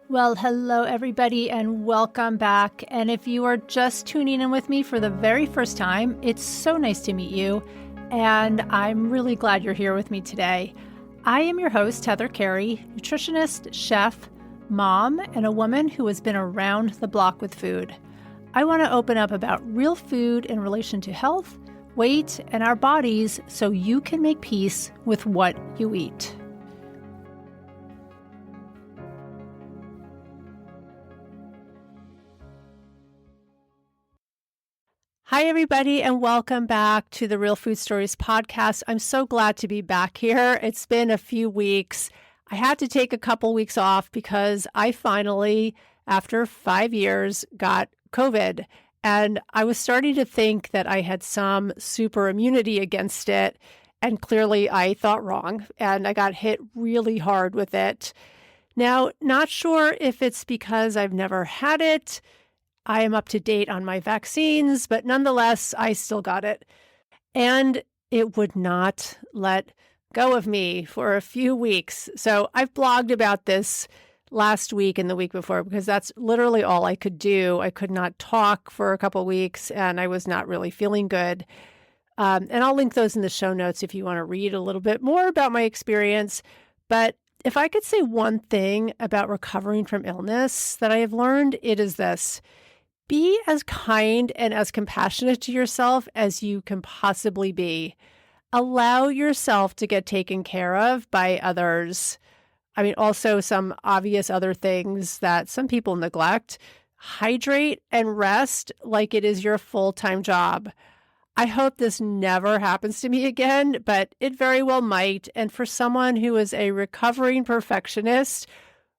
Well, hello, everybody, and welcome back. And if you are just tuning in with me for the very first time, it's so nice to meet you. And I'm really glad you're here with me today. I am your host, Heather Carey, nutritionist, chef, mom, and a woman who has been around the block with food. I want to open up about real food in relation to health, weight, and our bodies so you can make peace with what you eat. Hi, everybody, and welcome back to the Real Food Stories podcast. I'm so glad to be back here. It's been a few weeks. I had to take a couple weeks off because I finally, after 5 years, got COVID. And I was starting to think that I had some super immunity against it. And clearly I thought wrong. And I got hit really hard with it. Now, not sure if it's because I've never had it. I am up to date on my vaccines, but nonetheless, I still got it. And it would not let go of me for a few weeks. So I've blogged about this last week and the week before because that's literally all I could do. I could not talk for a couple of weeks and I was not really feeling good. And I'll link those in the show notes if you want to read a little bit more about my experience. But if I could say one thing about recovering from illness that I have learned, it is this. Be as kind and as compassionate to yourself as you can possibly be. Allow yourself to get taken care of by others. I mean, also some obvious other things that some people neglect. Hydrate and rest like it is your full-time job. I hope this never happens to me again, but it very well might. And for someone who is a recovering perfectionist,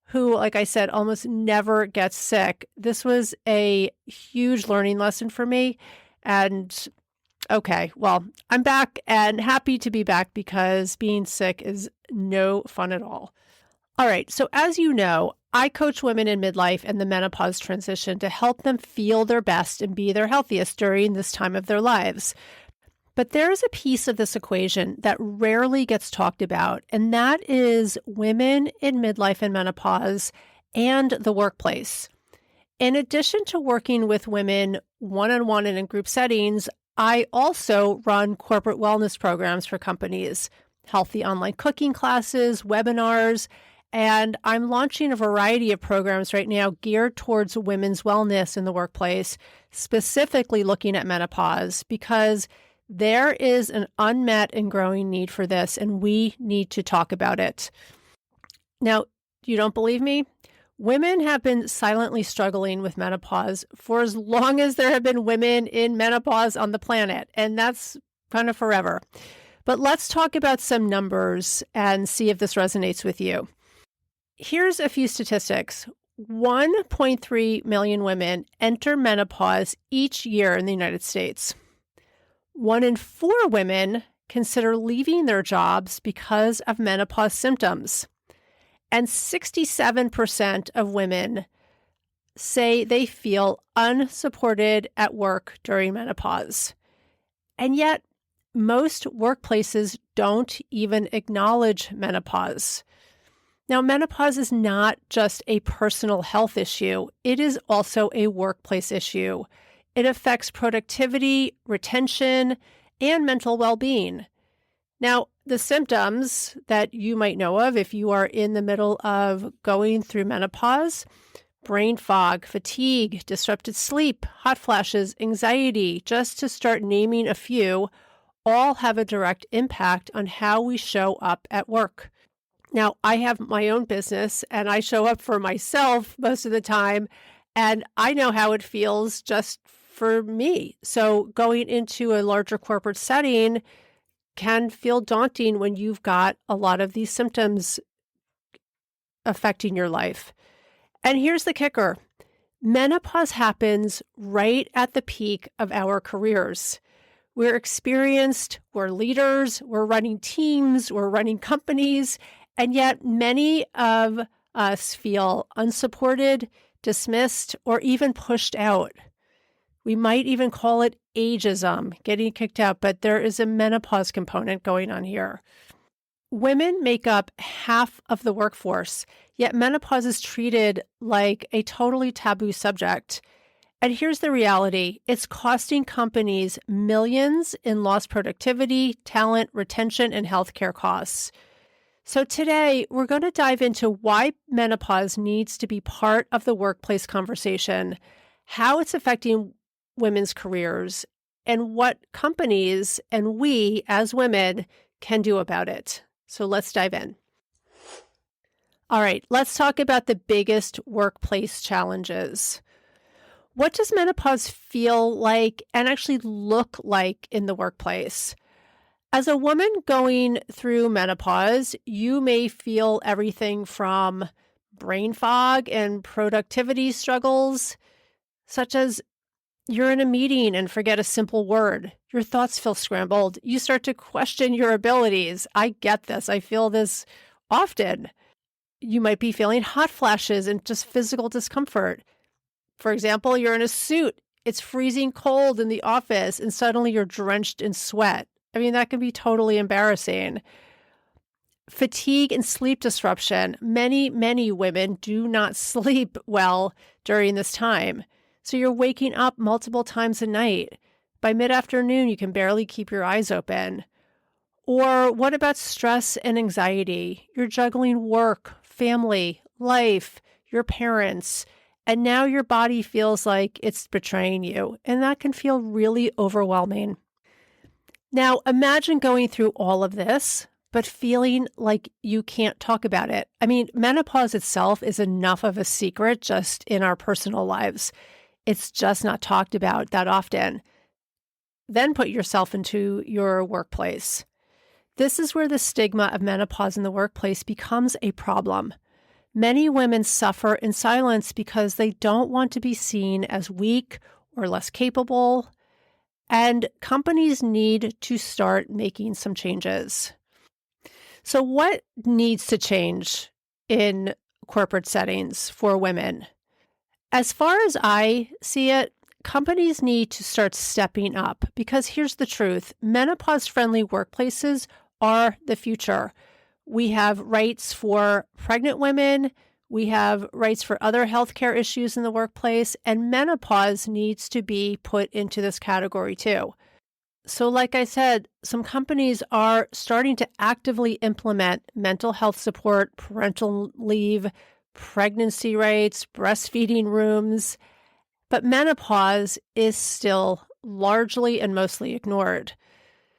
who, like I said, almost never gets sick, this was a huge learning lesson for me. And okay, well, I'm back and happy to be back because being sick is no fun at all. All right, so as you know, I coach women in midlife and the menopause transition to help them feel their best and be their healthiest during this time of their lives. But there is a piece of this equation that rarely gets talked about, and that is women in midlife and menopause and the workplace. In addition to working with women one-on-one and in group settings, I also run corporate wellness programs for companies, healthy online cooking classes, webinars, and I'm launching a variety of programs right now geared towards women's wellness in the workplace, specifically looking at menopause, because there is an unmet and growing need for this, and we need to talk about it. Now, you don't believe me? Women have been silently struggling with menopause for as long as there have been women in menopause on the planet, and that's kind of forever. But let's talk about some numbers and see if this resonates with you. Here's a few statistics. 1.3 million women enter menopause each year in the United States. 1 in 4 women consider leaving their jobs because of menopause symptoms. And 67% of women say they feel unsupported at work during menopause. And yet, most workplaces don't even acknowledge menopause. Now, menopause is not just a personal health issue. It is also a workplace issue. It affects productivity, retention, and mental well-being. Now, the symptoms that you might know of if you are in the middle of going through menopause: brain fog, fatigue, disrupted sleep, hot flashes, anxiety, just to start naming a few, all have a direct impact on how we show up at work. Now, I have my own business and I show up for myself most of the time, and I know how it feels just for me. So going into a larger corporate setting can feel daunting when you've got a lot of these symptoms affecting your life. And here's the kicker. Menopause happens right at the peak of our careers. We're experienced, we're leaders, we're running teams, we're running companies, and yet many of us feel unsupported, dismissed, or even pushed out. We might even call it ageism, getting kicked out, but there is a menopause component going on here. Women make up half of the workforce, yet menopause is treated like a totally taboo subject. And here's the reality, it's costing companies millions in lost productivity, talent, retention, and healthcare costs. So today, we're going to dive into why menopause needs to be part of the workplace conversation, how it's affecting women's careers, and what companies and we as women can do about it. So let's dive in. All right, let's talk about the biggest workplace challenges. What does menopause feel like and actually look like in the workplace? As a woman going through menopause, you may feel everything from brain fog and productivity struggles, such as you're in a meeting and forget a simple word. Your thoughts feel scrambled. You start to question your abilities. I get this. I feel this often. You might be feeling hot flashes and just physical discomfort. For example, you're in a suit. It's freezing cold in the office and suddenly you're drenched in sweat. I mean, that can be totally embarrassing. Fatigue and sleep disruption. Many women do not sleep well during this time. So you're waking up multiple times a night. By mid-afternoon, you can barely keep your eyes open. Or what about stress and anxiety? You're juggling work, family, life, your parents, and now your body feels like it's betraying you, and that can feel really overwhelming. Now, imagine going through all of this, but feeling like you can't talk about it. I mean, menopause itself is enough of a secret just in our personal lives. It's just not talked about that often. Then put yourself into your workplace. This is where the stigma of menopause in the workplace becomes a problem. Many women suffer in silence because they don't want to be seen as weak or less capable, and companies need to start making some changes. So what needs to change in corporate settings for women? As far as I see it, companies need to start stepping up because here's the truth. Menopause-friendly workplaces are the future. We have rights for pregnant women. We have rights for other healthcare issues in the workplace, and menopause needs to be put into this category too. So like I said, some companies are starting to actively implement mental health support, parental leave, pregnancy rates, breastfeeding rooms, but menopause is still largely and mostly ignored.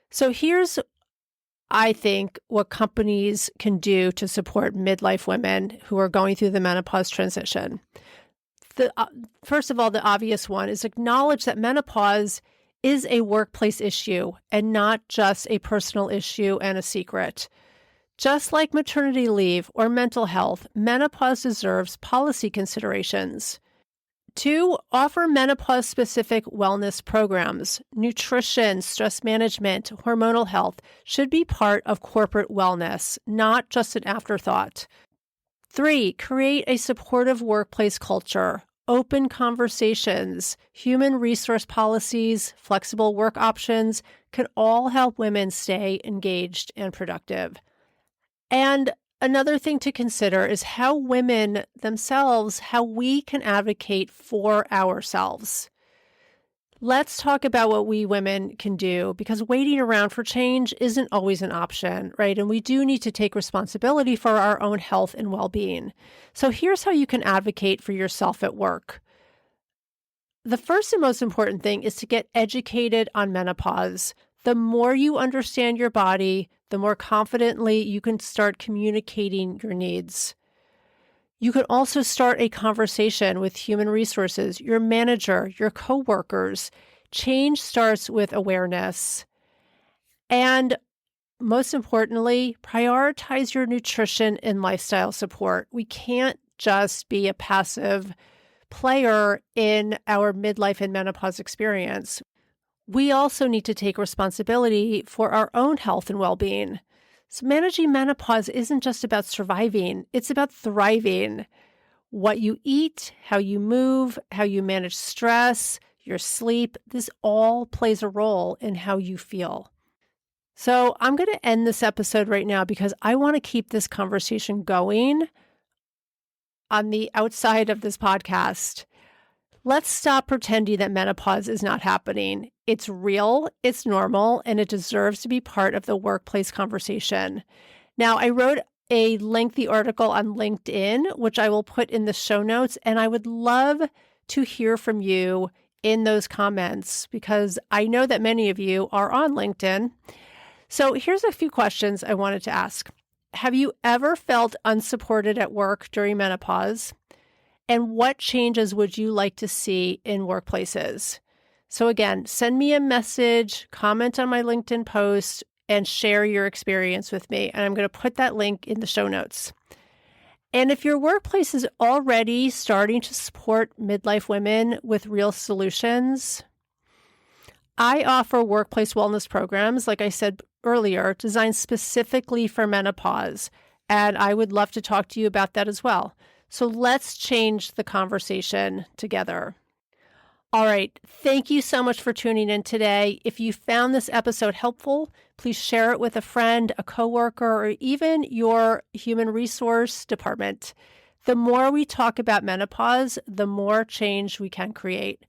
So here's, I think, what companies can do to support midlife women who are going through the menopause transition. First of all, the obvious one is acknowledge that menopause is a workplace issue and not just a personal issue and a secret. Just like maternity leave or mental health, menopause deserves policy considerations. 2, offer menopause-specific wellness programs. Nutrition, stress management, hormonal health should be part of corporate wellness, not just an afterthought. 3, create a supportive workplace culture. Open conversations, human resource policies, flexible work options can all help women stay engaged and productive. And another thing to consider is how women themselves, how we can advocate for ourselves. Let's talk about what we women can do because waiting around for change isn't always an option, right? And we do need to take responsibility for our own health and well-being. So here's how you can advocate for yourself at work. The first and most important thing is to get educated on menopause. The more you understand your body, the more confidently you can start communicating your needs. You can also start a conversation with human resources, your manager, your coworkers. Change starts with awareness. And most importantly, prioritize your nutrition and lifestyle support. We can't just be a passive player in our midlife and menopause experience. We also need to take responsibility for our own health and well-being. So managing menopause isn't just about surviving, it's about thriving. What you eat, how you move, how you manage stress, your sleep, this all plays a role in how you feel. So I'm going to end this episode right now because I want to keep this conversation going on the outside of this podcast. Let's stop pretending that menopause is not happening. It's real, it's normal, and it deserves to be part of the workplace conversation. Now, I wrote a lengthy article on LinkedIn, which I will put in the show notes, and I would love to hear from you in those comments because I know that many of you are on LinkedIn. So here's a few questions I wanted to ask. Have you ever felt unsupported at work during menopause? And what changes would you like to see in workplaces? So again, send me a message, comment on my LinkedIn post, and share your experience with me. And I'm going to put that link in the show notes. And if your workplace is already starting to support midlife women with real solutions, I offer workplace wellness programs, like I said earlier, designed specifically for menopause. And I would love to talk to you about that as well. So let's change the conversation together. All right. Thank you so much for tuning in today. If you found this episode helpful, please share it with a friend, a coworker, or even your human resource department. The more we talk about menopause, the more change we can create.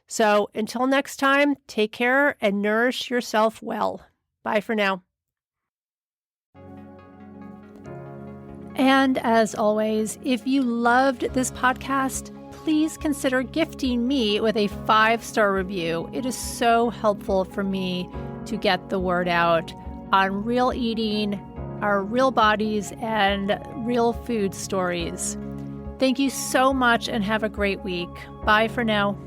So until next time, take care and nourish yourself well. Bye for now. And as always, if you loved this podcast, please consider gifting me with a 5-star review. It is so helpful for me to get the word out on real eating, our real bodies, and real food stories. Thank you so much and have a great week. Bye for now.